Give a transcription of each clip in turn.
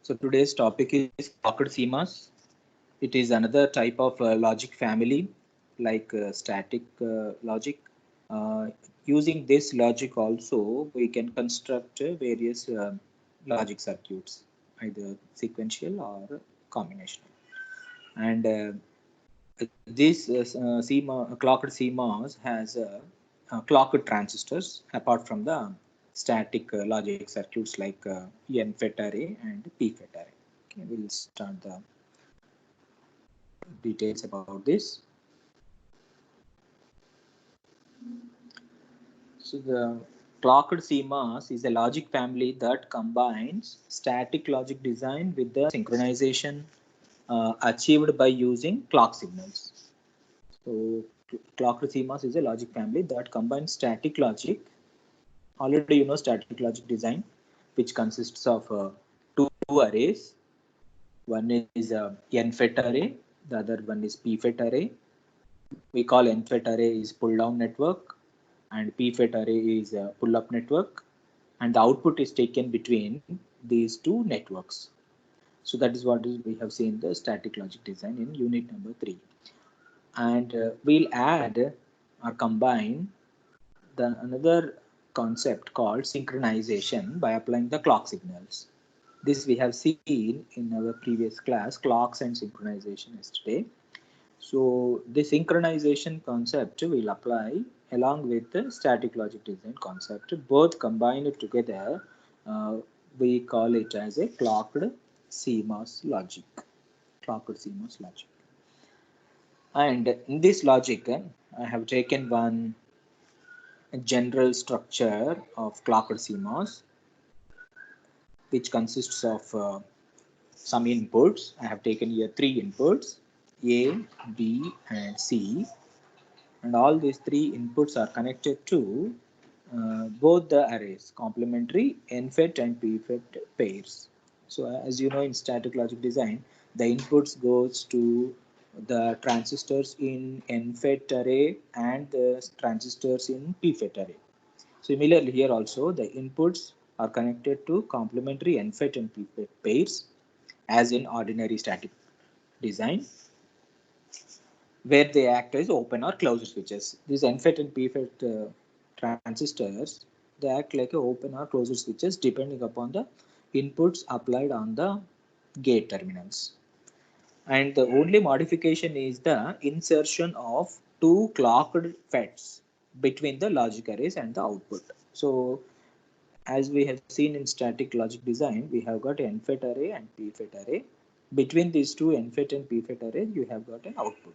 So today's topic is clocked CMOS. It is another type of logic family like static logic. Uh, Using this logic also we can construct various logic circuits, either sequential or combinational. And this clocked CMOS has clocked transistors apart from the static logic circuits like n-FET array and p-FET array. Okay, we'll start the details about this. So the clocked CMOS is a logic family that combines static logic design with the synchronization achieved by using clock signals. So clocked CMOS is a logic family that combines static logic. Already you know static logic design, which consists of two arrays. One is a n-FET array, the other one is p-FET array. We call n-FET array is pull down network and p-FET array is a pull up network, and the output is taken between these two networks. So that is what we have seen the static logic design in unit number 3. And we'll add or combine another concept called synchronization by applying the clock signals. This we have seen in our previous class, clocks and synchronization yesterday. So the synchronization concept will apply along with the static logic design concept. Both combined together, we call it as a clocked CMOS logic. Clocked CMOS logic. And in this logic, I have taken one general structure of clocked CMOS, which consists of some inputs. I have taken here 3 inputs, A, B, and C. And all these 3 inputs are connected to both the arrays, complementary n-FET and p-FET pairs. So as you know, in static logic design, the inputs goes to the transistors in n-FET array and the transistors in p-FET array. Similarly, here also the inputs are connected to complementary n-FET and p-FET pairs as in ordinary static design, where they act as open or closed switches. These n-FET and p-FET transistors, they act like a open or closed switches depending upon the inputs applied on the gate terminals. And the only modification is the insertion of 2 clocked FETs between the logic arrays and the output. So as we have seen in static logic design, we have got n-FET array and p-FET array. Between these two n-FET and p-FET arrays, you have got an output.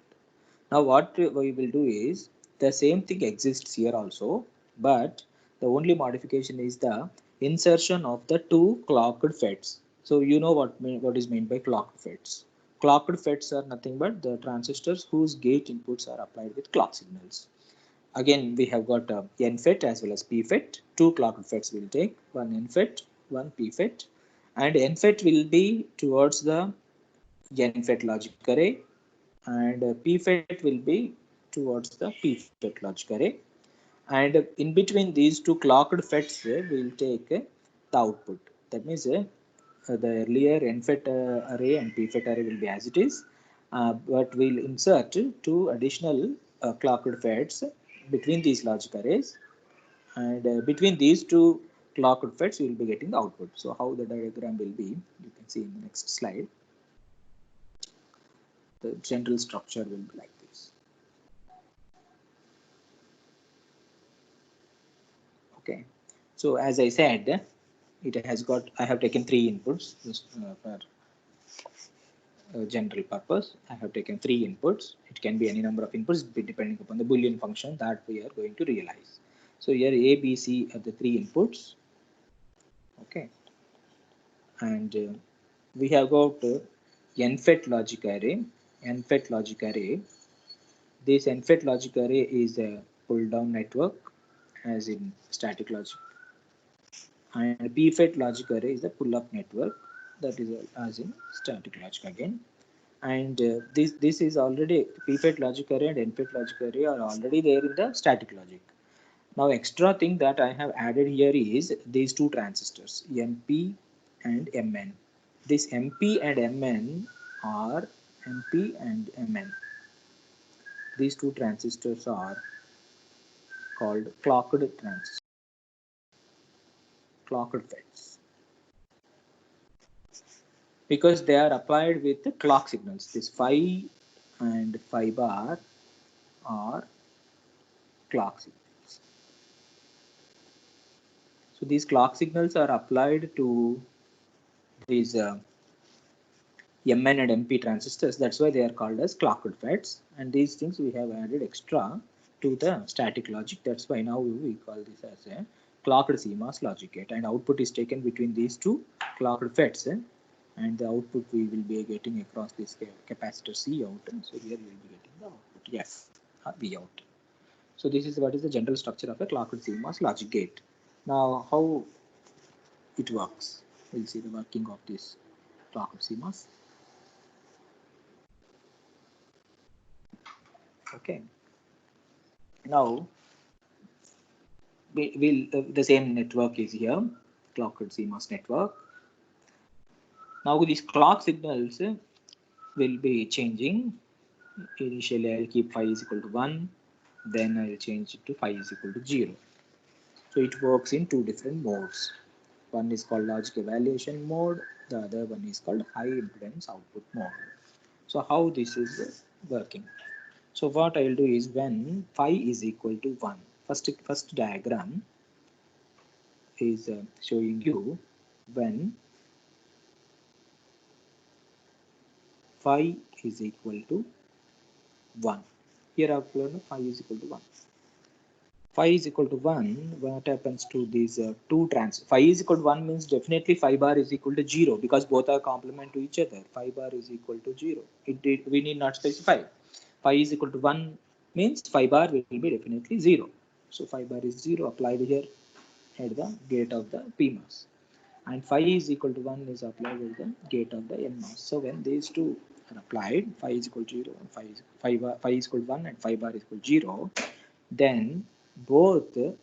Now what we will do is the same thing exists here also, but the only modification is the insertion of the 2 clocked FETs. So you know what is meant by clocked FETs. Clocked FETs are nothing but the transistors whose gate inputs are applied with clock signals. Again, we have got n-FET as well as p-FET. 2 clocked FETs will take, one n-FET, one p-FET, and n-FET will be towards the n-FET logic array, and p-FET will be towards the p-FET logic array. And in between these two clocked FETs, we will take the output. That means the earlier n-FET array and p-FET array will be as it is, but we'll insert 2 additional clocked FETs between these logic arrays, and between these 2 clocked FETs we will be getting the output. So how the diagram will be, you can see in the next slide. The general structure will be like this. Okay, so as I said, it has got, I have taken 3 inputs just for general purpose. I have taken 3 inputs. It can be any number of inputs depending upon the Boolean function that we are going to realize. So here A, B, C are the 3 inputs. Okay, and we have got n-FET logic array. n-FET logic array. This n-FET logic array is a pull down network as in static logic, and p-FET logic array is a pull up network, that is as in static logic again. And this is already p-FET logic array and n-FET logic array are already there in the static logic. Now extra thing that I have added here is these 2 transistors, MP and MN. This MP and MN are MP and MN. These two transistors are called clocked transistors, clocked FETs, because they are applied with the clock signals. This phi and phi bar are clock signals. So these clock signals are applied to these MN and MP transistors. That's why they are called as clocked FETs. And these things we have added extra to the static logic. That's why now we call this as a clocked CMOS logic gate. And output is taken between these two clocked FETs. And the output we will be getting across this capacitor C out. So here we will be getting the output F, V out. So this is what is the general structure of a clocked CMOS logic gate. Now how it works? We'll see the working of this clocked CMOS. Okay. Now the same network is here, clocked CMOS network. Now these clock signals will be changing. Initially I'll keep phi is equal to 1, then I'll change it to phi is equal to 0. So it works in two different modes. One is called logic evaluation mode, the other one is called high impedance output mode. So how this is working? So what I will do is when phi is equal to 1, first diagram is showing you when phi is equal to 1. Here I've learned phi is equal to 1. Phi is equal to 1, what happens to these two phi is equal to 1 means definitely phi bar is equal to 0 because both are complement to each other. Phi bar is equal to 0. We need not specify. Phi is equal to 1 means phi bar will be definitely 0. So phi bar is 0 applied here at the gate of the PMOS. And phi is equal to 1 is applied at the gate of the NMOS. So when these two are applied, phi is equal to 0 and phi is equal to 1 and phi bar is equal to 0, then both the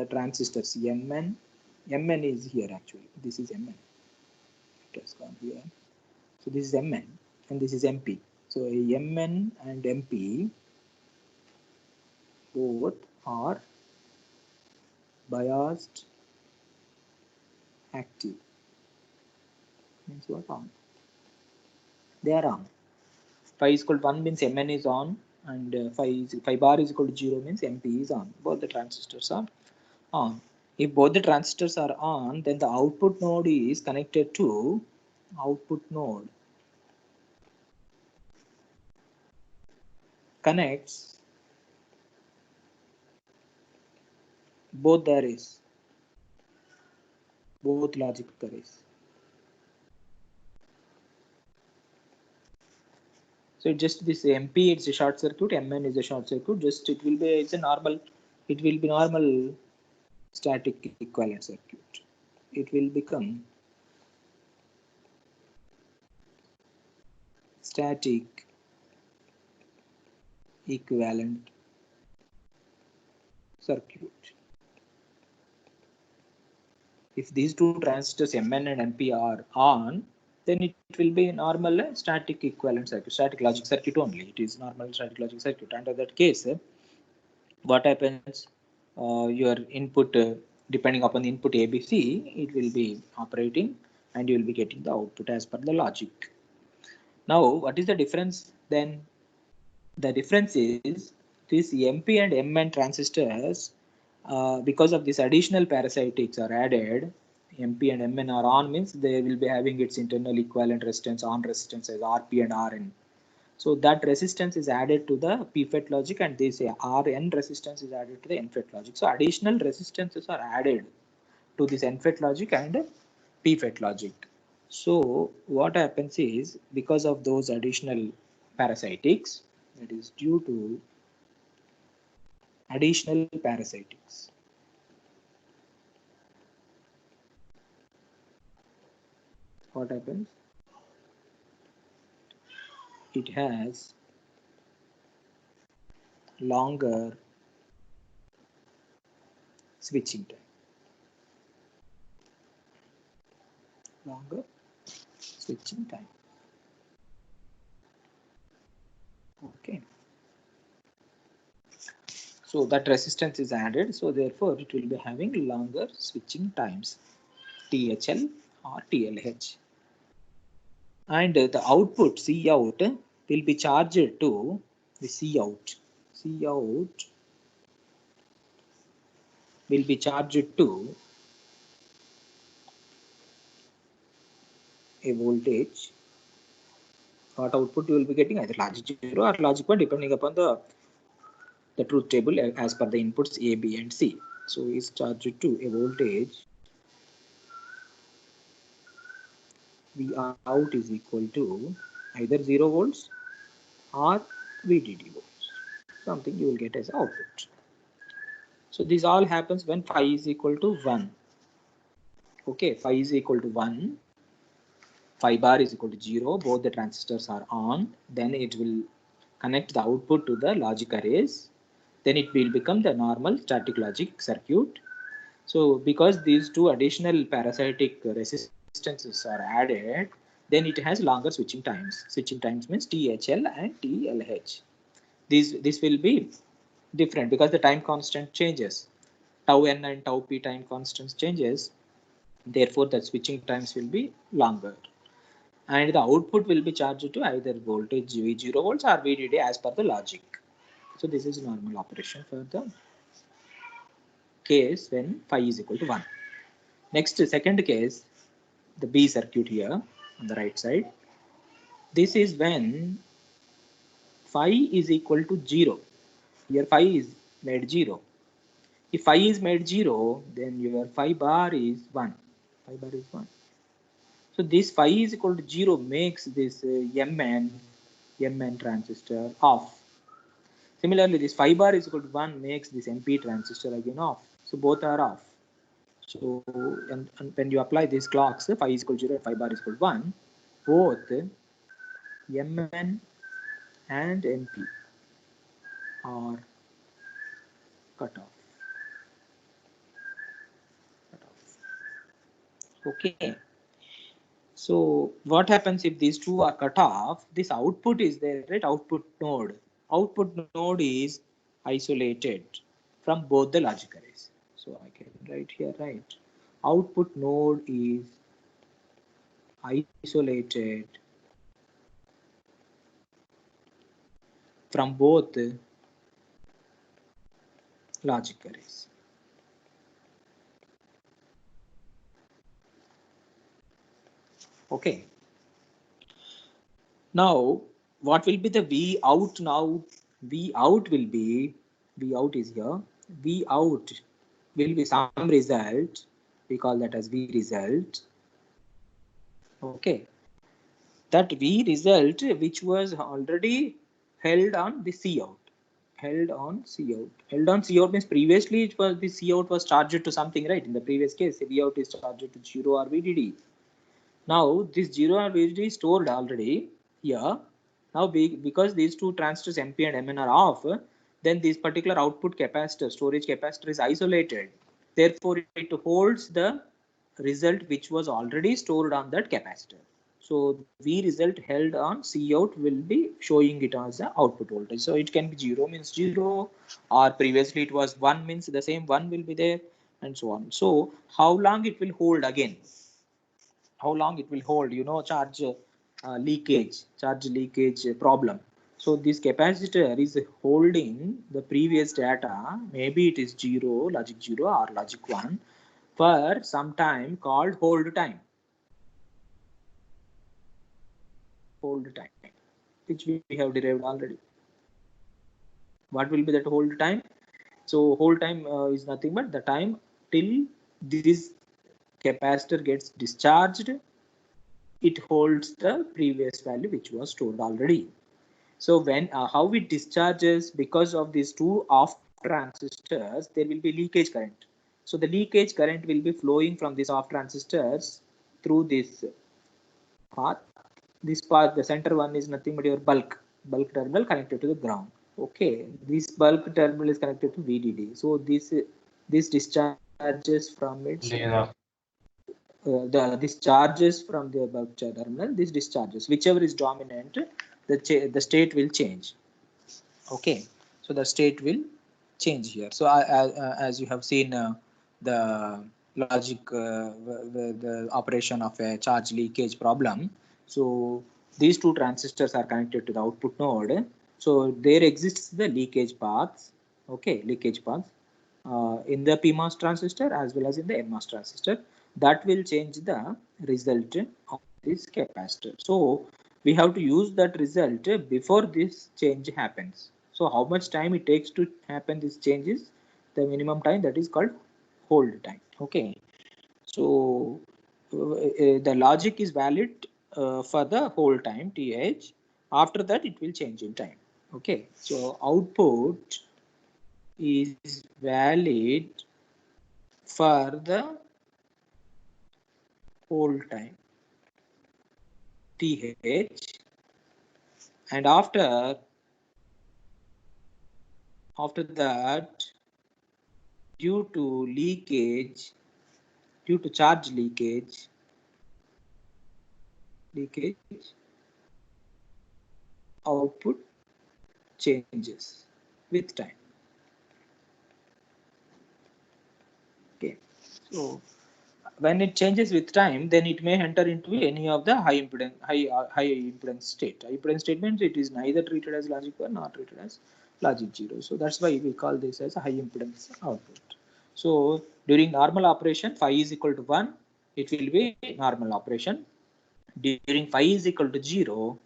transistors Mn is here actually. This is Mn. It has gone here. So this is Mn and this is MP. So Mn and MP both are biased active. Means what on? They are on. Phi is equal to 1 means Mn is on and phi bar is equal to 0 means MP is on. Both the transistors are on. If both the transistors are on, then the output node is connected to output node connects both the arrays, both logic arrays. So it just this MP it's a short circuit, Mn is a short circuit. Just it will be normal static equivalent circuit. It will become static equivalent circuit. If these two transistors Mn and MP are on, then it will be normal static equivalent circuit, static logic circuit only. It is normal static logic circuit. Under that case, what happens? Your input, depending upon the input ABC, it will be operating and you will be getting the output as per the logic. Now, what is the difference then? The difference is these MP and Mn transistors, because of this additional parasitics are added, MP and Mn are on means they will be having its internal equivalent resistance on resistance as Rp and Rn. So that resistance is added to the PFET logic and this Rn resistance is added to the NFET logic. So additional resistances are added to this NFET logic and PFET logic. So what happens is because of those additional parasitics, that is due to additional parasitics, what happens? It has longer switching time. longer switching time. Okay. So that resistance is added. So therefore, it will be having longer switching times, THL or TLH. And the output C out will be charged to the C out. C out will be charged to a voltage. What output you will be getting, either logic 0 or logic 1, depending upon the truth table as per the inputs A, B, and C. So is charged to a voltage V out is equal to either 0 volts or VDD volts. Something you will get as output. So this all happens when phi is equal to 1. Okay, phi is equal to 1. Phi bar is equal to 0. Both the transistors are on. Then it will connect the output to the logic arrays. Then it will become the normal static logic circuit. So because these two additional parasitic resistances are added, then it has longer switching times. Switching times means THL and TLH. This will be different because the time constant changes. Tau n and tau p time constants changes. Therefore, the switching times will be longer. And the output will be charged to either voltage V0 volts or VDD as per the logic. So this is normal operation for the case when phi is equal to 1. Next, second case, the B circuit here on the right side. This is when phi is equal to 0. Here phi is made 0. If phi is made 0, then your phi bar is 1. Phi bar is 1. So this phi is equal to 0 makes this MN transistor off. Similarly, this phi bar is equal to 1 makes this MP transistor again off. So both are off. So and when you apply these clocks, phi is equal to 0 and phi bar is equal to 1, both MN and MP are cut off. Okay. So what happens if these two are cut off? This output is there, right? Output node. Output node is isolated from both the logic arrays. So I can write here, right? Output node is isolated from both logic arrays. Okay. Now, what will be the V out now? V out will be, V out is here. V out will be some result. We call that as V result. Okay. That V result which was already held on the C out. Held on C out. Held on C out means previously it was the C out was charged to something, right? In the previous case, V out is charged to 0 or VDD. Now this 0 or VDD is stored already here. Now because these two transistors MP and MN are off, then this particular output capacitor, storage capacitor is isolated. Therefore, it holds the result which was already stored on that capacitor. So V result held on C out will be showing it as the output voltage. So it can be 0 means 0, or previously it was 1 means the same 1 will be there, and so on. So how long it will hold again? How long it will hold? You know, charge leakage problem. So this capacitor is holding the previous data. Maybe it is 0, logic 0 or logic 1 for some time called hold time. Hold time, which we have derived already. What will be that hold time? So hold time is nothing but the time till this capacitor gets discharged. It holds the previous value which was stored already. So when how it discharges, because of these two off transistors, there will be leakage current. So the leakage current will be flowing from these off transistors through this path. This path, the center one is nothing but your bulk terminal connected to the ground. Okay, this bulk terminal is connected to VDD. So this discharges from its this charges from the above terminal, this discharges, whichever is dominant, the state will change. Okay, so the state will change here. So as you have seen the logic, the operation of a charge leakage problem. So these two transistors are connected to the output node. So there exists the leakage paths. Okay, leakage paths in the PMOS transistor as well as in the NMOS transistor. That will change the result of this capacitor. So we have to use that result before this change happens. So how much time it takes to happen this changes, the minimum time, that is called hold time. Okay, so the logic is valid for the whole time th. After that it will change in time. Okay, so output is valid for the whole time th, and after that, due to leakage, due to charge leakage, output changes with time. Okay, so when it changes with time, then it may enter into any of the high impedance state. High impedance state means it is neither treated as logic 1 nor treated as logic 0. So that's why we call this as a high impedance output. So during normal operation, phi is equal to 1, it will be normal operation. During phi is equal to 0,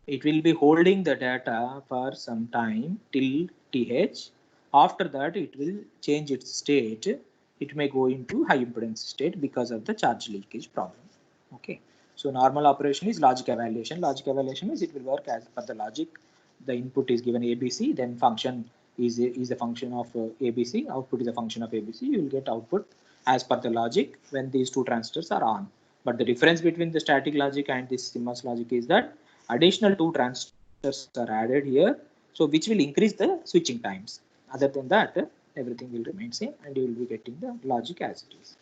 it will be holding the data for some time till th. After that, it will change its state. It may go into high impedance state because of the charge leakage problem. Okay, so normal operation is logic evaluation. Logic evaluation is it will work as per the logic. The input is given ABC, then function is a function of ABC. Output is a function of ABC. You will get output as per the logic when these two transistors are on. But the difference between the static logic and this CMOS logic is that additional two transistors are added here, so which will increase the switching times. Other than that, everything will remain same and you will be getting the logic as it is.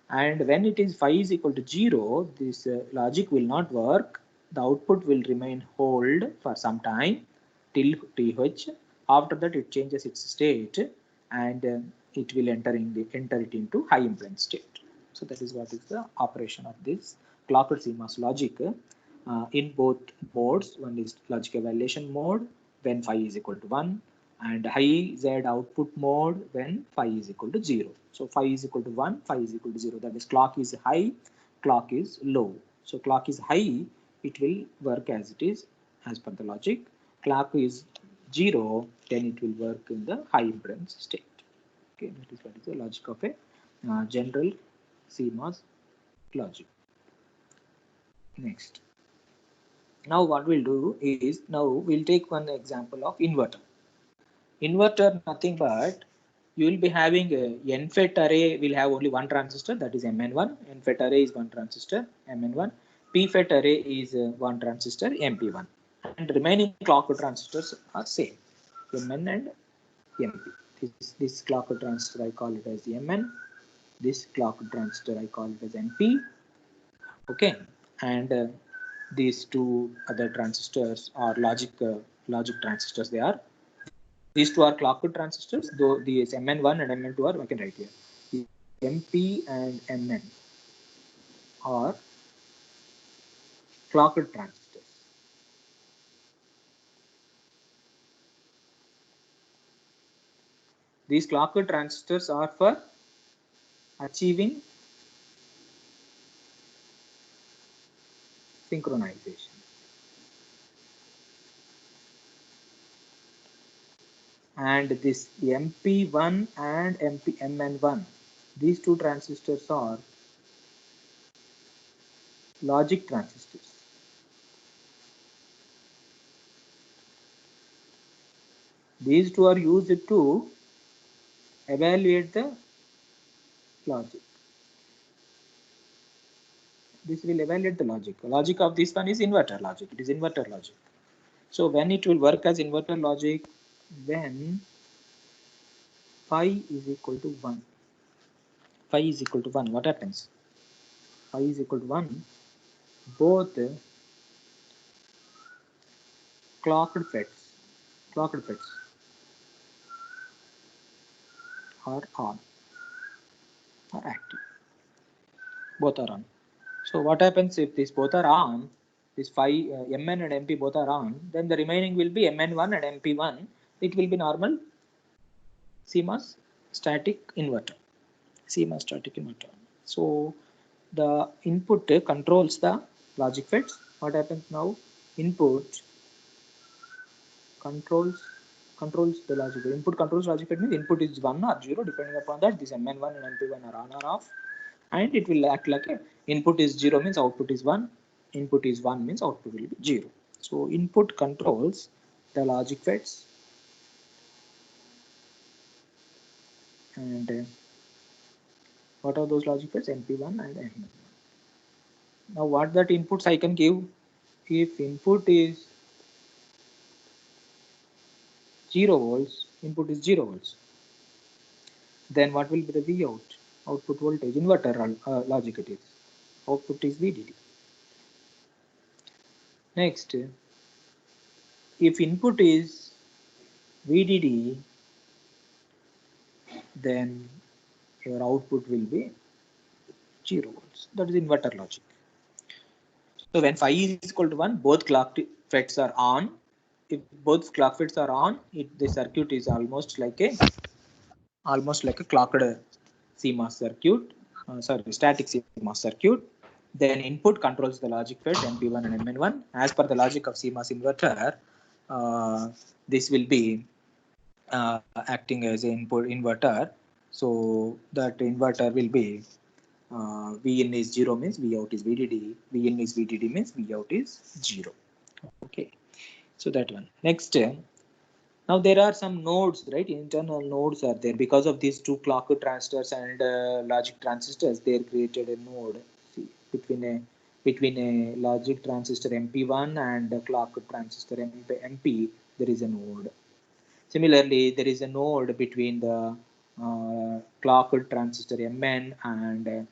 And when it is phi is equal to 0, this logic will not work. The output will remain hold for some time till th. After that, it changes its state and it will enter it into high impedance state. So that is what is the operation of this clocked CMOS logic in both modes. One is logic evaluation mode when phi is equal to 1, and high Z output mode when phi is equal to 0. So phi is equal to 1, phi is equal to 0. That is clock is high, clock is low. So clock is high, it will work as it is as per the logic. Clock is 0, then it will work in the high impedance state. Okay, that is what is the logic of a general CMOS logic. Next. Now what we'll do is, now we'll take one example of inverter. Inverter, nothing but you will be having a NFET array will have only one transistor, that is MN1. NFET array is one transistor, MN1. PFET array is one transistor, MP1. And remaining clocked transistors are same, MN and MP. This clocked transistor I call it as MN. This clocked transistor I call it as MP. Okay, and these two other transistors are logic transistors. They are, these two are clocked transistors, though these MN1 and MN2 are, I can write here. MP and MN are clocked transistors. These clocked transistors are for achieving synchronization. And this MP1 and MN1, these two transistors are logic transistors. These two are used to evaluate the logic. This will evaluate the logic. The logic of this one is inverter logic. It is inverter logic. So when it will work as inverter logic, when phi is equal to 1. Phi is equal to 1, what happens? phi is equal to 1, both clocked FETs are on, are active. Both are on. So what happens if these both are on, this phi Mn and Mp both are on, then the remaining will be Mn1 and Mp1. It will be normal CMOS static inverter. CMOS static inverter. So the input controls the logic FETs. What happens now? Input controls the logic. Input controls logic FET means input is 1 or 0 depending upon that. This Mn1 and Mp1 are on or off, and it will act like a input is 0 means output is 1. Input is 1 means output will be 0. So input controls the logic FETs, and what are those logic FETs? Mp1 and Mn1. Now what that inputs I can give? If input is 0 volts, input is 0 volts, then what will be the V out? Output voltage, inverter logic it is. Output is VDD. Next, if input is VDD, then your output will be 0 volts. That is inverter logic. So when phi is equal to 1, both clock FETs are on. If both clock FETs are on, the circuit is almost like a clocked CMOS circuit. Static CMOS circuit. Then input controls the logic FET MP1 and MN1. As per the logic of CMOS inverter, this will be acting as an input inverter. So that inverter will be Vin is 0 means V out is VDD. Vin is VDD means V out is 0. Okay. So that one. Next, now there are some nodes, right? Internal nodes are there because of these two clock transistors and logic transistors. They created a node. See, between a logic transistor MP1 and a clock transistor MP, there is a node. Similarly, there is a node between the clock transistor Mn and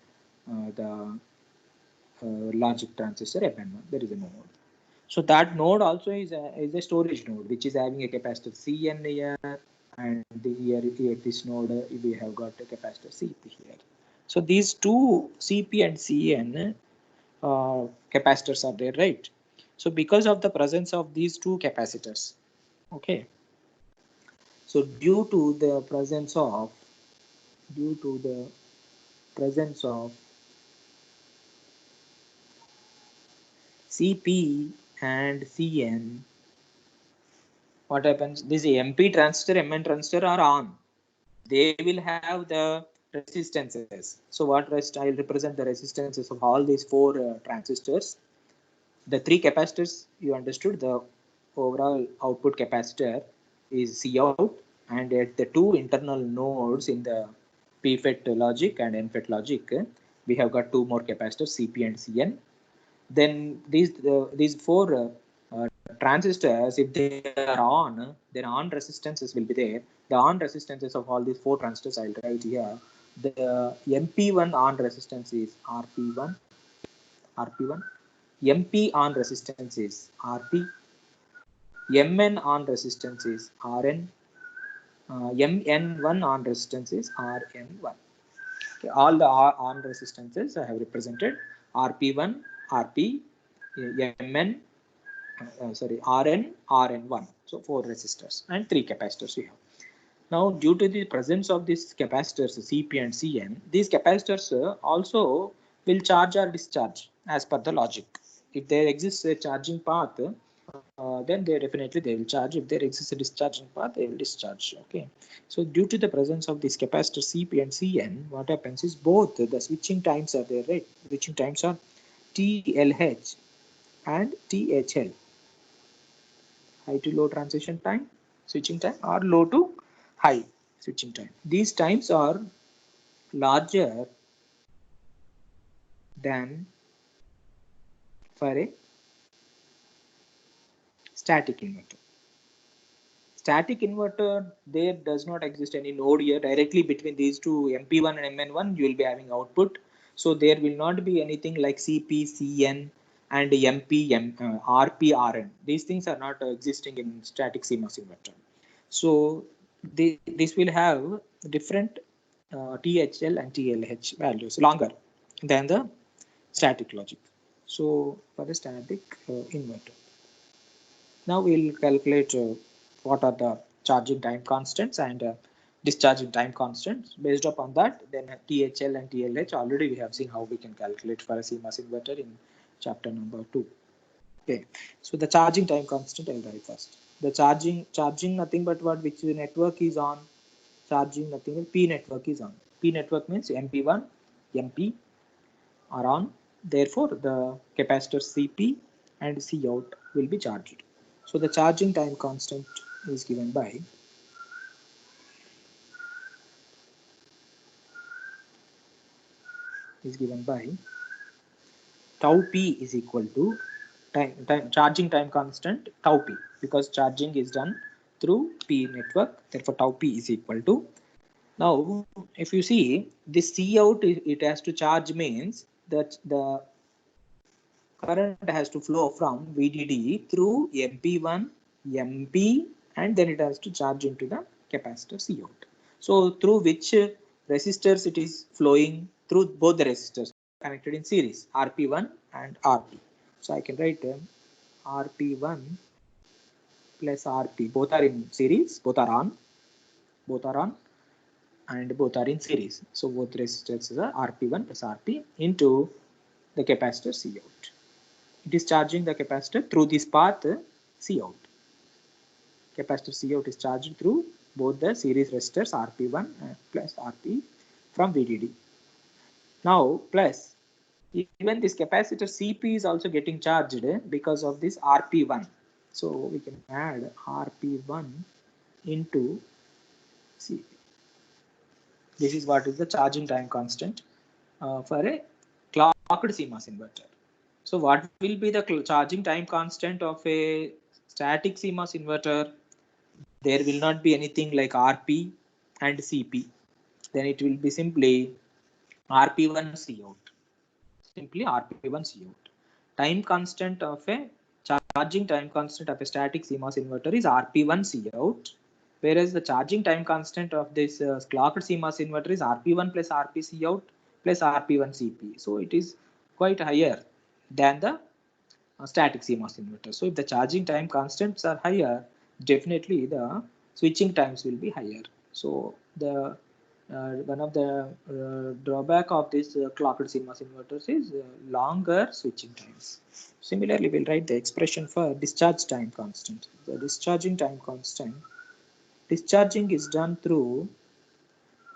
the logic transistor Fn1. There is a node. So that node also is a storage node, which is having a capacitor Cn here, and here this node we have got a capacitor Cp here. So these two Cp and Cn capacitors are there, right? So because of the presence of these two capacitors, okay. So due to the presence of Cp and Cn, what happens? This MP transistor, Mn transistor are on. They will have the resistances. So what rest? I will represent the resistances of all these four transistors. The three capacitors you understood. The overall output capacitor is C out, and at the two internal nodes in the PFET logic and NFET logic, we have got two more capacitors Cp and Cn. Then these four transistors, if they are on, then on resistances will be there. The on resistances of all these four transistors I'll write here. The MP1 on resistance is RP1. MP on resistance is RP. Mn on resistance is Rn. Mn1 on resistance is Rn1. Okay, all the on resistances I have represented: RP1, RP, Mn, Rn, Rn1. So four resistors and three capacitors we have. Now, due to the presence of these capacitors Cp and Cn, these capacitors also will charge or discharge as per the logic. If there exists a charging path, then they will charge. If there exists a discharging path, they will discharge. Okay. So due to the presence of these capacitors Cp and Cn, what happens is both the switching times are there, right? Switching times are TLH and THL. High to low transition time, switching time, or low to high switching time. These times are larger than for a static inverter. Static inverter, there does not exist any node here. Directly between these two MP1 and MN1, you will be having output. So there will not be anything like CP, CN and MP, RP, RN. These things are not existing in static CMOS inverter. So this will have different THL and TLH values longer than the static logic. So for the static inverter. Now we'll calculate what are the charging time constants and discharging time constants. Based upon that, then THL and TLH already we have seen how we can calculate for a CMOS inverter in chapter number 2. Okay, so the charging time constant I'll write first. The charging nothing but what, which network is on, charging nothing, P network is on. P network means MP1, MP are on. Therefore, the capacitor CP and Cout will be charged. So the charging time constant is given by tau P is equal to charging time constant tau P, because charging is done through P network. Therefore, tau P is equal to, now if you see this Cout, it has to charge, means that the current has to flow from VDD through MP1, MP, and then it has to charge into the capacitor Cout. So through which resistors it is flowing? Through both the resistors connected in series, RP1 and RP. So I can write RP1 plus RP. Both are in series, both are on, and both are in series. So both resistors are RP1 plus RP into the capacitor Cout. It is charging the capacitor through this path Cout. Capacitor Cout is charged through both the series resistors RP1 plus RP from VDD. Now plus, even this capacitor CP is also getting charged because of this RP1. So we can add RP1 into CP. This is what is the charging time constant for a clocked CMOS inverter. So what will be the charging time constant of a static CMOS inverter? There will not be anything like RP and CP. Then it will be simply RP1 Cout. Simply RP1 Cout. Time constant of a charging time constant of a static CMOS inverter is RP1 Cout, whereas the charging time constant of this clocked CMOS inverter is RP1 plus RP Cout plus RP1 CP. So it is quite higher than the static CMOS inverter. So if the charging time constants are higher, definitely the switching times will be higher. So the one of the drawback of this clocked CMOS inverters is longer switching times. Similarly, we'll write the expression for discharge time constant. The discharging time constant, discharging is done through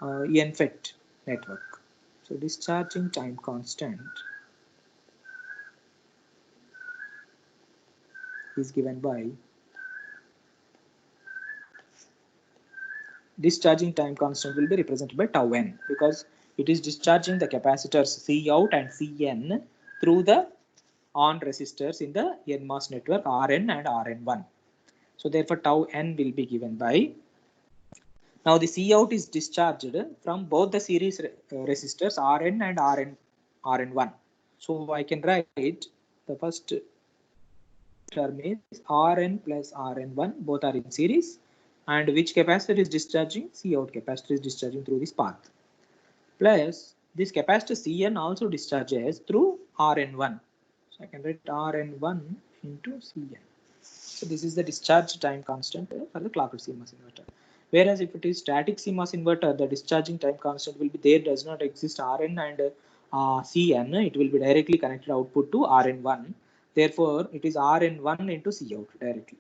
ENFET network. So discharging time constant is given by discharging time constant will be represented by tau n, because it is discharging the capacitors Cout and Cn through the on resistors in the NMOS network Rn and Rn1. So therefore tau n will be given by, now the Cout is discharged from both the series resistors Rn and Rn1. So I can write the first term is Rn plus Rn1, both are in series, and which capacitor is discharging? Cout capacitor is discharging through this path. Plus this capacitor Cn also discharges through Rn1. So I can write Rn1 into Cn. So this is the discharge time constant for the clocked CMOS inverter. Whereas if it is static CMOS inverter, the discharging time constant will be there, does not exist Rn and Cn. It will be directly connected output to Rn1. Therefore, it is Rn1 into Cout directly.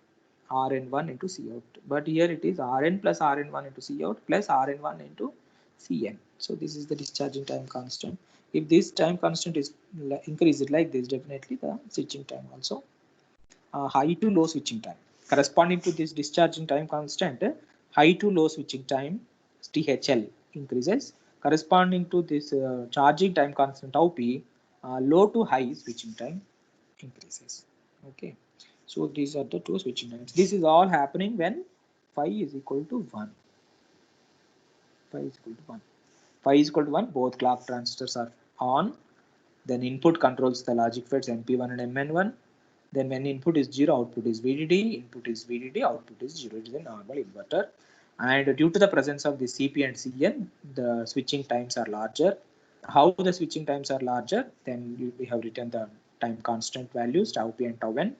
Rn1 into Cout. But here it is Rn plus Rn1 into Cout plus Rn1 into Cn. So this is the discharging time constant. If this time constant is increased like this, definitely the switching time also high to low switching time. Corresponding to this discharging time constant, high to low switching time THL increases. Corresponding to this charging time constant tau P, low to high switching time increases. Okay, so these are the two switching times. This is all happening when phi is equal to 1. Phi is equal to 1. Phi is equal to 1. Both clock transistors are on, then input controls the logic FETs MP1 and MN1. Then when input is 0, output is VDD, input is VDD, output is 0. It is a normal inverter. And due to the presence of the CP and CN, the switching times are larger. How the switching times are larger? Then we have written the time constant values, tau p and tau n.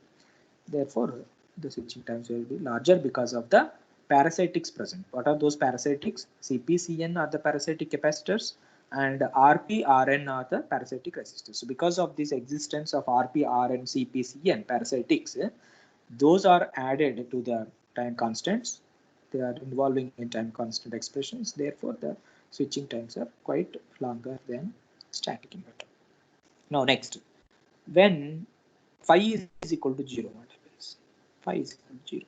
Therefore, the switching times will be larger because of the parasitics present. What are those parasitics? CP, CN are the parasitic capacitors, and RP, RN are the parasitic resistors. So because of this existence of RP, RN, CP, CN parasitics, those are added to the time constants. They are involving in time constant expressions. Therefore, the switching times are quite longer than static inverter. Now next, when phi is equal to 0, what happens? Phi is equal to 0.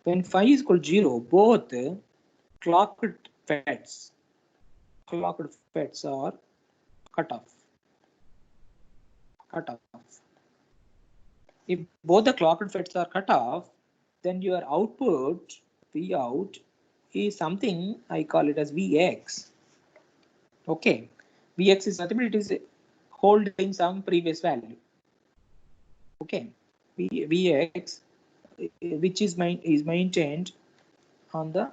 When phi is equal to 0, both clocked FETs are cut off. If both the clocked FETs are cut off, then your output V out is something I call it as Vx. Okay, Vx is nothing but it is holding some previous value. Okay, Vx which is maintained on the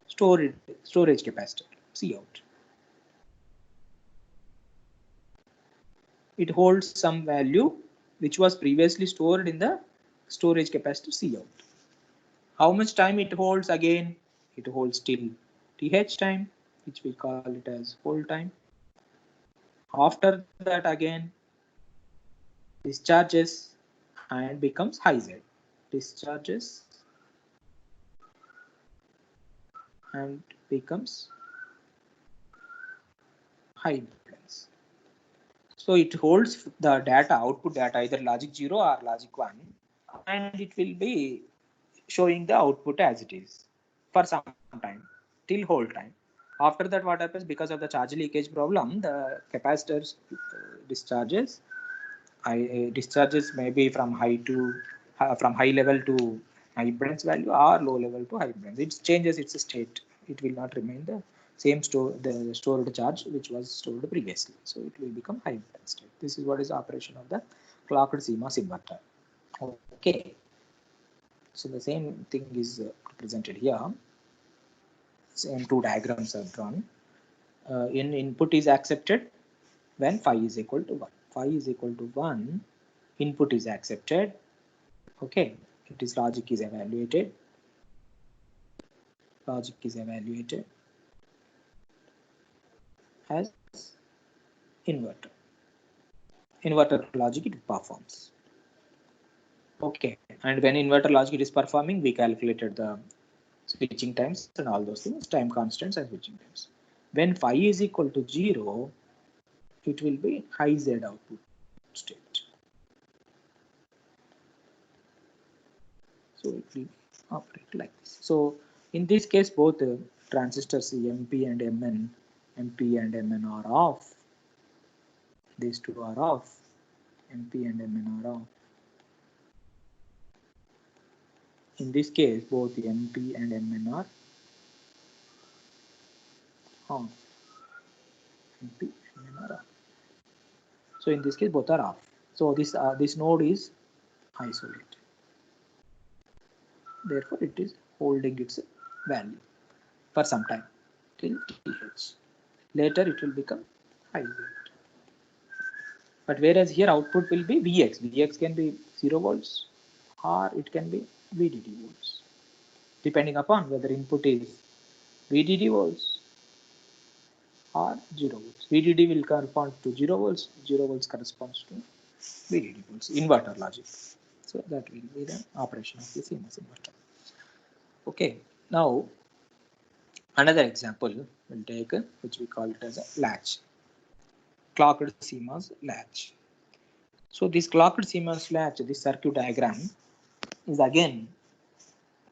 storage capacitor C out. It holds some value which was previously stored in the storage capacitor C out. How much time it holds? Again, it holds till TH time, which we call it as hold time. After that, again discharges and becomes high Z. Discharges and becomes high impedance. So it holds the data, output data, either logic 0 or logic 1, and it will be showing the output as it is for some time till hold time. After that, what happens? Because of the charge leakage problem, the capacitors discharges. Discharges maybe from high level to high impedance value or low level to high impedance. It changes its state. It will not remain the same stored charge which was stored previously. So it will become high impedance state. This is what is the operation of the clocked CMOS inverter. Okay. So the same thing is represented here. Same two diagrams are drawn. In input is accepted when phi is equal to 1. Phi is equal to 1, input is accepted. Okay, it is logic is evaluated. Logic is evaluated as inverter. Inverter logic it performs. Okay, and when inverter logic is performing, we calculated the switching times and all those things, time constants and switching times. When phi is equal to 0, it will be high Z output state. So it will operate like this. So in this case, both transistors MP and MN are off. These two are off. MP and MN are off. In this case, both MP and MN are on. MP and MN are off. So in this case, both are off. So this node is isolated. Therefore, it is holding its value for some time till TH. Later, it will become high Z. But whereas here output will be Vx. Vx can be 0 volts or it can be VDD volts, depending upon whether input is VDD volts or 0 volts. VDD will correspond to 0 volts, 0 volts corresponds to VDD volts, inverter logic. So that will be the operation of the CMOS inverter. Okay, now another example we'll take, which we call it as a latch, clocked CMOS latch. So this clocked CMOS latch, this circuit diagram is again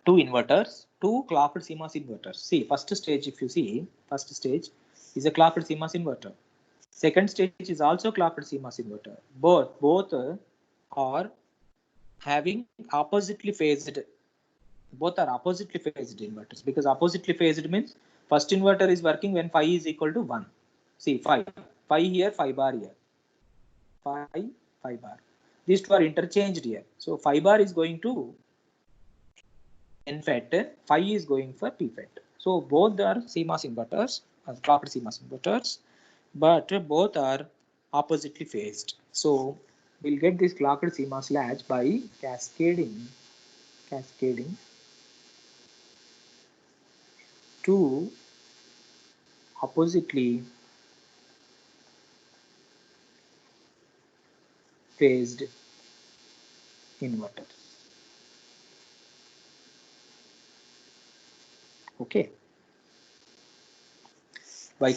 two inverters, two clocked CMOS inverters. See, first stage, if you see, first stage is a clocked CMOS inverter. Second stage is also clocked CMOS inverter. Both are having oppositely phased Both are oppositely phased inverters, because oppositely phased means first inverter is working when phi is equal to 1. See, phi here, phi bar here, phi bar. These two are interchanged here. So phi bar is going to NFET, phi is going for PFET. So both are CMOS inverters, clocked CMOS inverters, but both are oppositely phased. So we'll get this clocked CMOS latch by cascading two oppositely phased inverters. Okay. By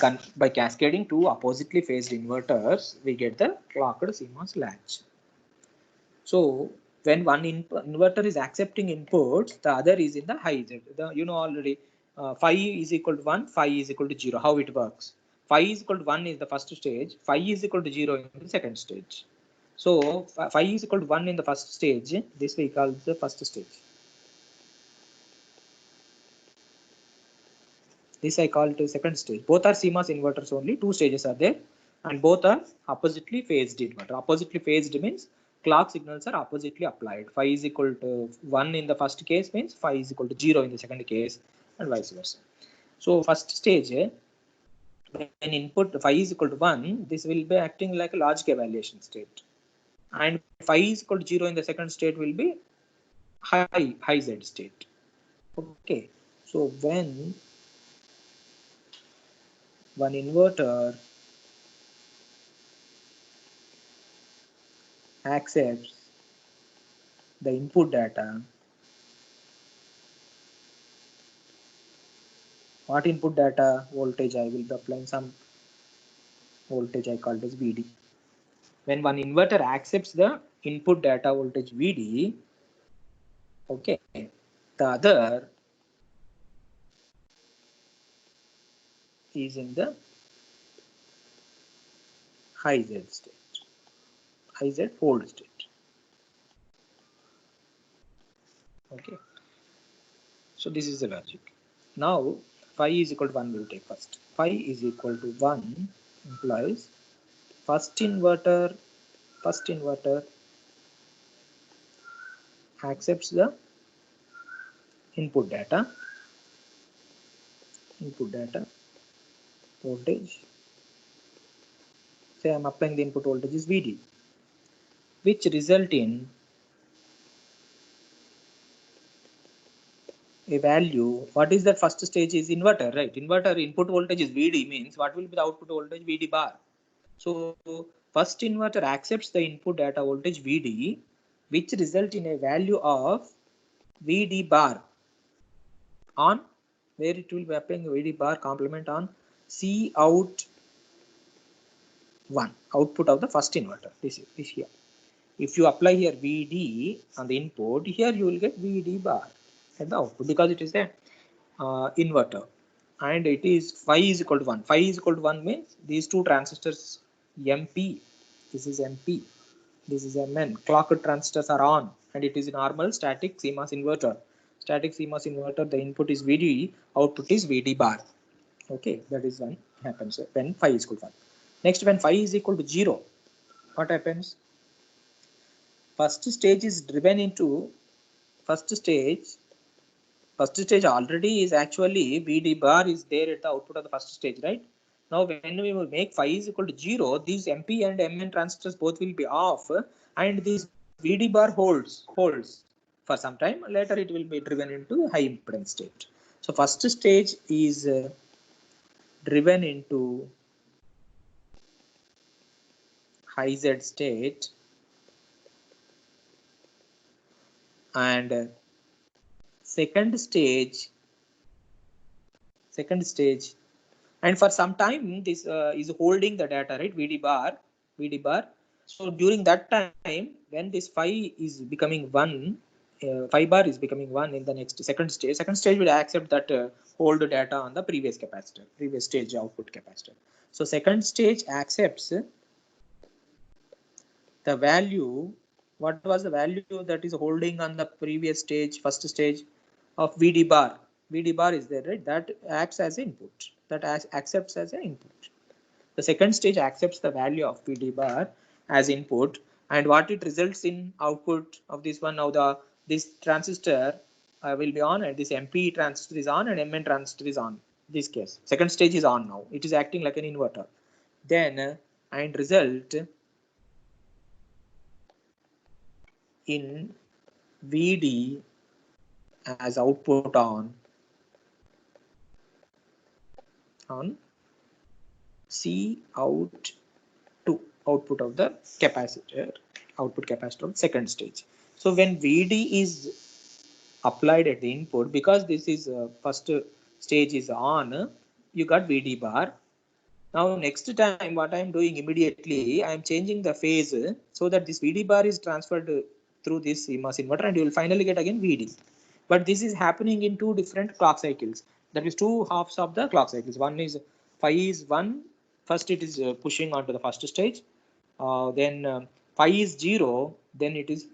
cascading two oppositely phased inverters, we get the clocked CMOS latch. So when one inverter is accepting inputs, the other is in the high Z. You know already, phi is equal to 1, phi is equal to 0. How it works? Phi is equal to 1 is the first stage, phi is equal to 0 in the second stage. So phi is equal to 1 in the first stage. This we call the first stage. This I call to second stage. Both are CMOS inverters only. Two stages are there, and both are oppositely phased inverter. Oppositely phased means clock signals are oppositely applied. Phi is equal to 1 in the first case means phi is equal to 0 in the second case, and vice versa. So first stage, when input phi is equal to 1, this will be acting like a logic evaluation state. And phi is equal to 0 in the second state will be high Z state. Okay. So when one inverter accepts the input data, what input data voltage I will be applying some voltage I call as VD. When one inverter accepts the input data voltage VD, okay, the other is in the high Z state, high Z hold state. Okay, so this is the logic. Now phi is equal to 1 will take first. Phi is equal to 1 implies first inverter accepts the input data voltage. Say I'm applying the input voltage is VD, which result in a value. What is that first stage is inverter, right? Inverter input voltage is VD means what will be the output voltage? VD bar. So first inverter accepts the input data voltage VD, which result in a value of VD bar on where it will be applying VD bar complement on C out 1, output of the first inverter. This is here. If you apply here VD on the input, here you will get VD bar at the output because it is a inverter, and it is phi is equal to 1. Phi is equal to 1 means these two transistors MP, this is MP, this is MN. Clocked transistors are on, and it is a normal static CMOS inverter. Static CMOS inverter, the input is VD, output is VD bar. Okay, that is when happens when phi is equal to 1. Next, when phi is equal to 0, what happens? First stage is driven into first stage already is actually VD bar is there at the output of the first stage, right? Now when we will make phi is equal to 0, these MP and MN transistors both will be off, and this VD bar holds for some time. Later it will be driven into high impedance state. So first stage is driven into high Z state, and second stage, and for some time this is holding the data, right? VD bar. So during that time, when this phi is becoming 1, phi bar is becoming 1 in the next second stage will accept that hold data on the previous stage output capacitor. So second stage accepts the value. What was the value that is holding on the previous stage, first stage? of VD bar. VD bar is there, right? That acts as input. That accepts as an input. The second stage accepts the value of VD bar as input, and what it results in output of this one. Now this transistor will be on, and this MP transistor is on, and MN transistor is on. This case, second stage is on now. It is acting like an inverter. Then and result in VD as output on C out to output of the capacitor, output capacitor of second stage. So when VD is applied at the input, because this is first stage is on, you got VD bar. Now next time what I am doing immediately, I am changing the phase so that this VD bar is transferred through this CMOS inverter, and you will finally get again VD. But this is happening in two different clock cycles. That is two halves of the clock cycles. One is phi is 1. First it is pushing onto the first stage. Then phi is 0. Then it is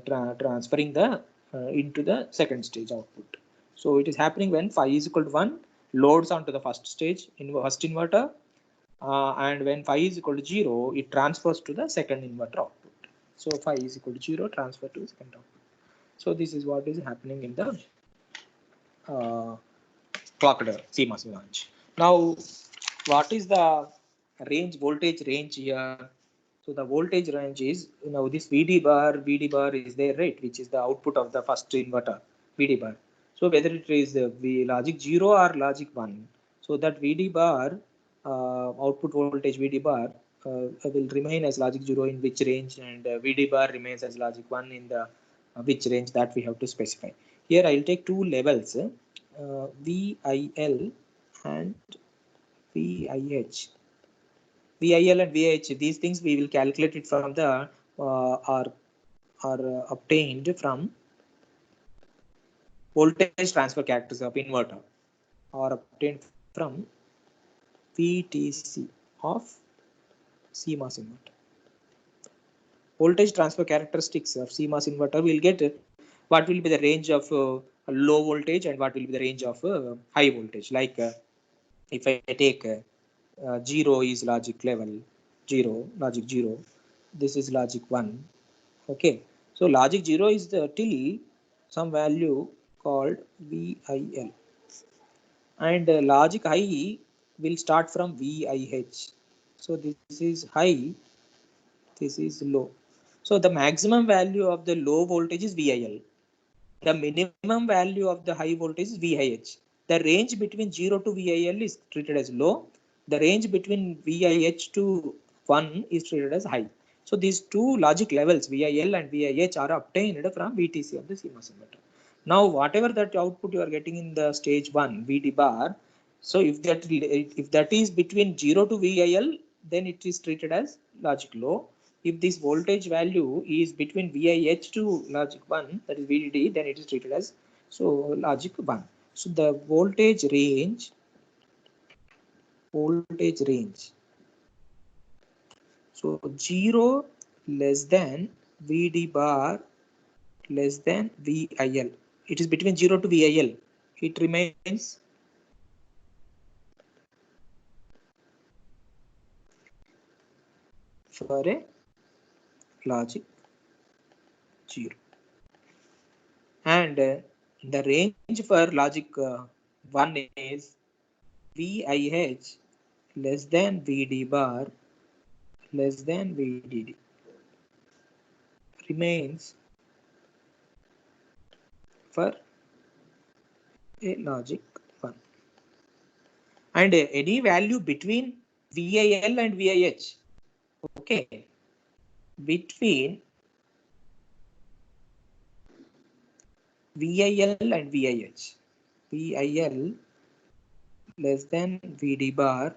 transferring the into the second stage output. So it is happening when phi is equal to 1, loads onto the first stage in first inverter, and when phi is equal to 0, it transfers to the second inverter output. So phi is equal to 0, transfer to the second output. So this is what is happening in the clocked CMOS branch. Now, what is the range, voltage range here? So the voltage range is, this VD bar is there, right, which is the output of the first inverter, VD bar. So whether it is logic 0 or logic 1, so that VD bar, output voltage VD bar will remain as logic 0 in which range, and VD bar remains as logic 1 in the which range that we have to specify. Here I will take two levels, VIL and VIH. VIL and VIH, these things we will calculate it from the are obtained from voltage transfer characteristics of inverter, or obtained from VTC of CMOS inverter. Voltage transfer characteristics of CMOS inverter will get what will be the range of low voltage and what will be the range of high voltage. Like if I take 0 is logic level 0, logic 0, this is logic 1. Okay, so logic 0 is till some value called VIL, and logic high will start from VIH. So this is high, this is low. So the maximum value of the low voltage is VIL. The minimum value of the high voltage is VIH. The range between 0 to VIL is treated as low. The range between VIH to 1 is treated as high. So these two logic levels, VIL and VIH, are obtained from VTC of the CMOS inverter. Now, whatever that output you are getting in the stage 1, VD bar, so if that is between 0 to VIL, then it is treated as logic low. If this voltage value is between VIH to logic 1, that is VDD, then it is treated as logic 1. So the voltage range, so 0 less than VD bar less than VIL. It is between 0 to VIL. It remains for a logic 0. And the range for logic 1 is VIH less than VD bar less than VDD, remains for a logic 1. And any value between VIL and VIH, okay, between VIL and VIH, VIL less than VD bar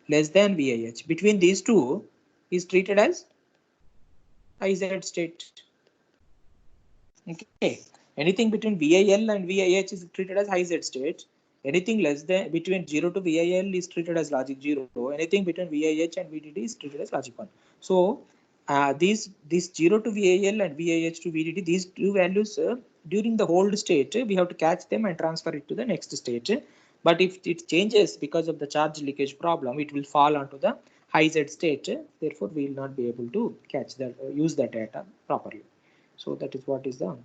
less than VIH, between these two is treated as IZ state. Okay, anything between VIL and VIH is treated as high Z state. Anything less than between 0 to VIL is treated as logic 0. Anything between VIH and VDD is treated as logic 1. So this 0 to VIL and VIH to VDD, these two values during the hold state, we have to catch them and transfer it to the next state. But if it changes because of the charge leakage problem, it will fall onto the high Z state. Therefore, we will not be able to catch that, use that data properly. So that is what is the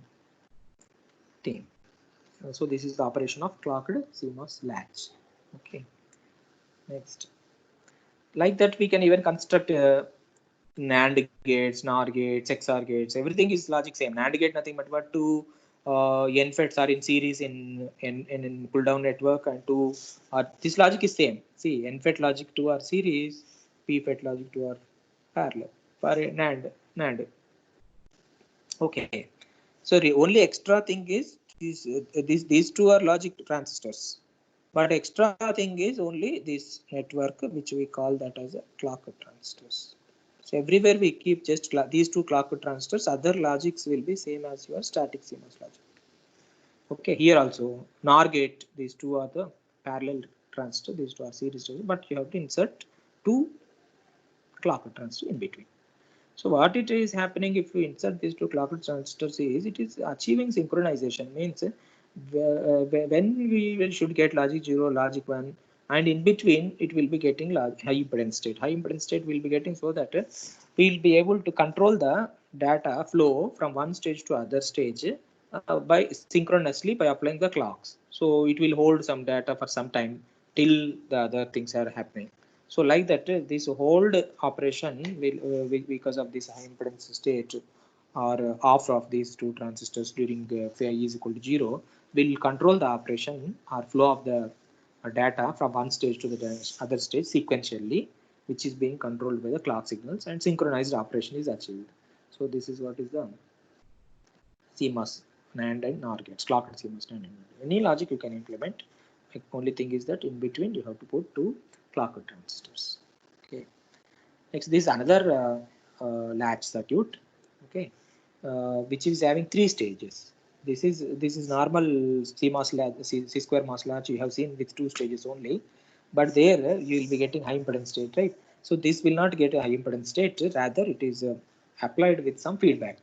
thing. So this is the operation of clocked CMOS latch. Okay. Next, like that, we can even construct NAND gates, NOR gates, XOR gates. Everything is logic same. NAND gate nothing but two NFETs are in series in pull down network, and two this logic is same. See, NFET logic 2 are series, PFET logic 2 are parallel for NAND. Okay. So the only extra thing is these two are logic transistors. But extra thing is only this network, which we call that as a clock transistors. So everywhere we keep just these two clock transistors. Other logics will be same as your static CMOS logic. Okay, here also NOR gate. These two are the parallel transistor. These two are series transistor, but you have to insert two clock transistors in between. So what it is happening if you insert these two clock transistors is it is achieving synchronization. Means when we should get logic 0, logic 1, and in between it will be getting high impedance state. High impedance state will be getting so that we will be able to control the data flow from one stage to other stage by synchronously by applying the clocks. So it will hold some data for some time till the other things are happening. So like that, this hold operation will because of this high impedance state or off of these two transistors during phi is equal to 0 will control the operation or flow of the data from one stage to the other stage sequentially, which is being controlled by the clock signals, and synchronized operation is achieved. So this is what is the CMOS NAND and NOR gates, clocked CMOS NAND and NOR. Any logic you can implement. The only thing is that in between you have to put two clocked transistors. Okay. Next, this is another latch circuit. Okay, which is having three stages. This is normal CMOS latch, C square MOS latch you have seen with two stages only, but there you will be getting high impedance state, right? So this will not get a high impedance state, rather it is applied with some feedback.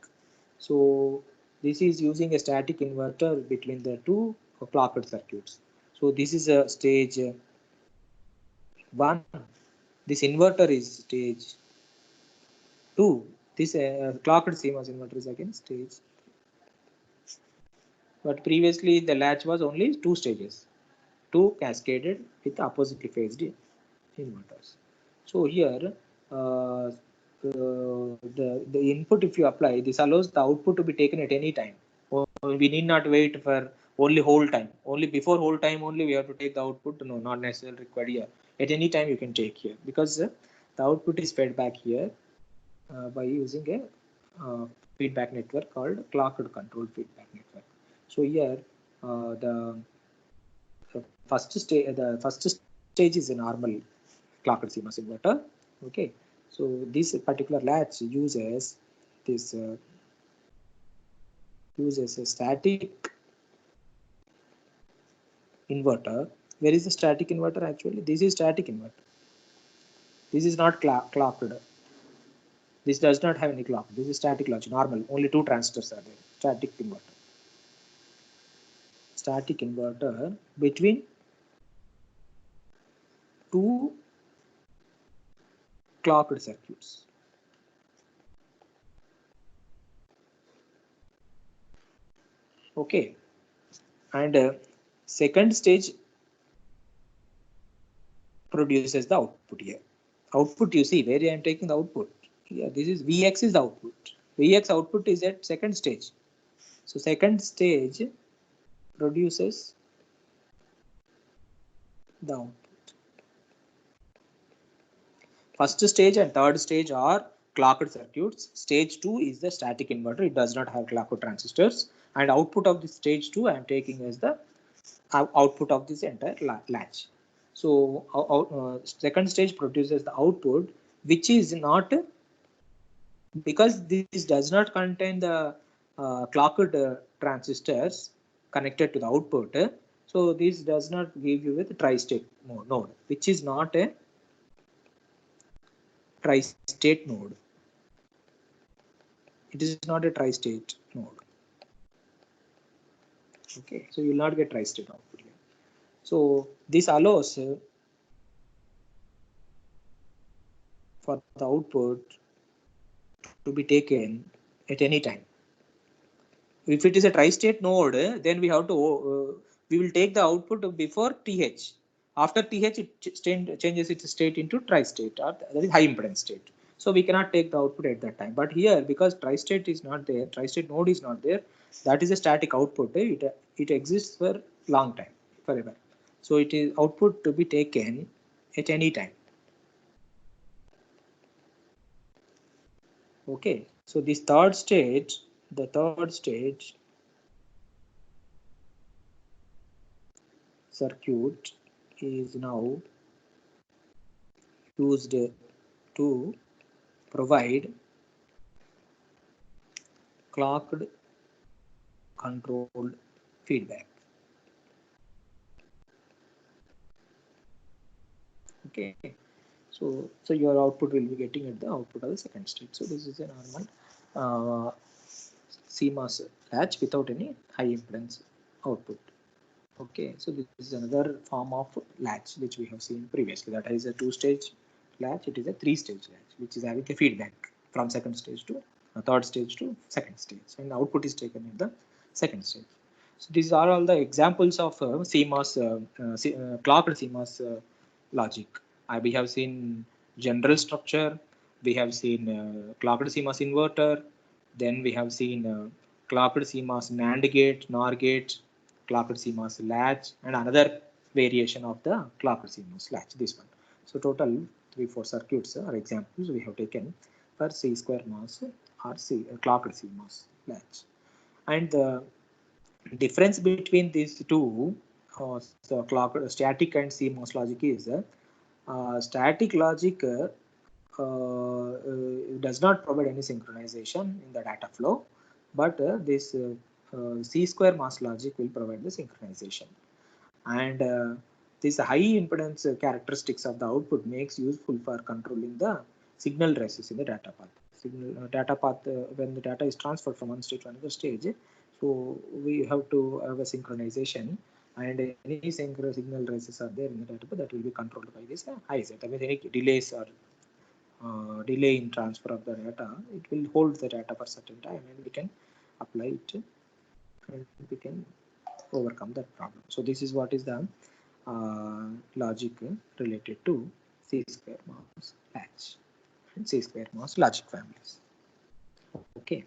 So this is using a static inverter between the two clocked circuits. So this is a stage 1. This inverter is stage 2. This clocked CMOS inverter is again stage. But previously the latch was only 2 stages, 2 cascaded with oppositely phased inverters. So here the input, if you apply, this allows the output to be taken at any time. We need not wait for only whole time. Only before whole time only we have to take the output. No, not necessarily required here. At any time you can take here, because the output is fed back here by using a feedback network called clocked control feedback network. So here the first stage is a normal clocked CMOS inverter. Okay, so this particular latch uses this uses a static inverter. Where is the static inverter actually? This is static inverter. This is not clocked. This does not have any clock. This is static logic, normal. Only two transistors are there. Static inverter. Static inverter between two clocked circuits. Okay, and second stage produces the output here. Output, you see where I am taking the output. Yeah, this is Vx is the output. Vx output is at second stage. So second stage produces the output. First stage and third stage are clocked circuits. Stage 2 is the static inverter. It does not have clocked transistors. And output of the stage 2 I am taking as the output of this entire latch. So second stage produces the output, which is not, because this does not contain the clocked transistors connected to the output. So this does not give you with tri-state node, which is not a tri-state node. It is not a tri-state node. Okay, so you will not get tri-state output here. So this allows for the output to be taken at any time. If it is a tri-state node, then we have to we will take the output before TH. After TH, it changes its state into tri-state, or that is high impedance state. So we cannot take the output at that time. But here, because tri-state is not there, tri-state node is not there, that is a static output. It exists for long time, forever. So it is output to be taken at any time. Okay, so this third stage, the third stage circuit is now used to provide clocked controlled feedback. Okay, so your output will be getting at the output of the second state. So this is a normal CMOS latch without any high impedance output. Okay, so this is another form of latch which we have seen previously. That is a two-stage latch. It is a three-stage latch which is having a feedback from second stage to third stage to second stage, and the output is taken at the second stage. So these are all the examples of CMOS clocked CMOS logic. We have seen general structure. We have seen clocked CMOS inverter. Then we have seen clocked CMOS NAND gate, NOR gate, clocked CMOS latch, and another variation of the clocked CMOS latch. This one. So total 3-4 circuits or examples we have taken for C square MOS or clocked CMOS latch. And the difference between these two, so clock static and CMOS logic is static logic does not provide any synchronization in the data flow, but this C square MOS logic will provide the synchronization. And these high impedance characteristics of the output makes useful for controlling the signal races in the data path. Data path, when the data is transferred from one stage to another stage, so we have to have a synchronization, and any signal races are there in the data path that will be controlled by this high set. I mean, any delays or delay in transfer of the data, it will hold the data for certain time, and we can apply it, and we can overcome that problem. So this is what is the logic related to C square MOS latch and C square MOS logic families. Okay.